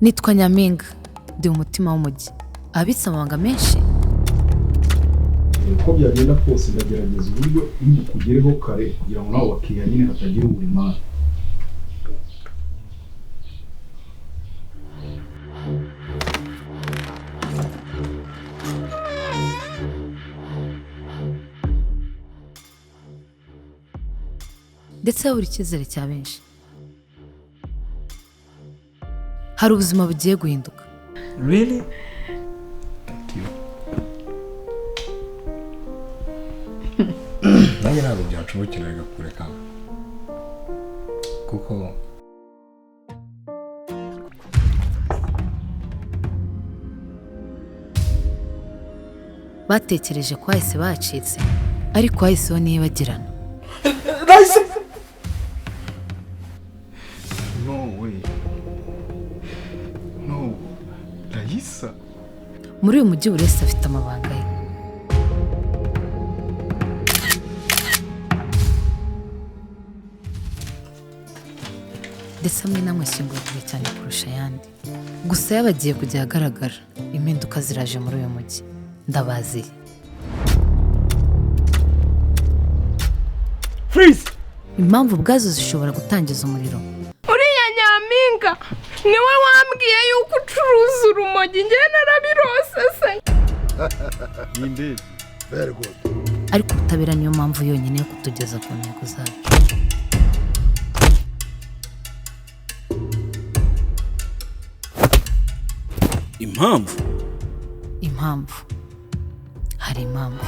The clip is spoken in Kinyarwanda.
Nitwa Nyampinga, ndi umutima w'umujyi. Abitse amabanga menshi. Uko byagenda kose ndagerageza uburyo kugereho kare kugira ngo nawe wakiriya nyine hatagira uburimana. Ndetse habura icyizere cya benshi. Hari ubuzima bugiye guhinduka. Really? Thank you. Nanjye ntabwo byanshobokeraga kureka kuko batekereje ko hahise bacitse, ariko hahiseho niyibagirana. No way. No. Raisa. Muri uyu mujyi buri wese afite amabanga ye. Ndetse amwe namwe ashyinguye cyane kurusha ayandi. Gusa yabagiye kujya ahagaragara. Impinduka ziraje muri uyu mujyi. Ndabaziye. Freeze! Impamvu ubwazo zishobora gutangiza umuriro. Uriya Nyampinga niwe wambwiye yuko ucuruza urumogi, njye narabirose se. Indeed. Very good. Ariko ubutabera niyo mpamvu yonyine yo kutugeza ku ntego zacu. Impamvu? Impamvu. Hari impamvu.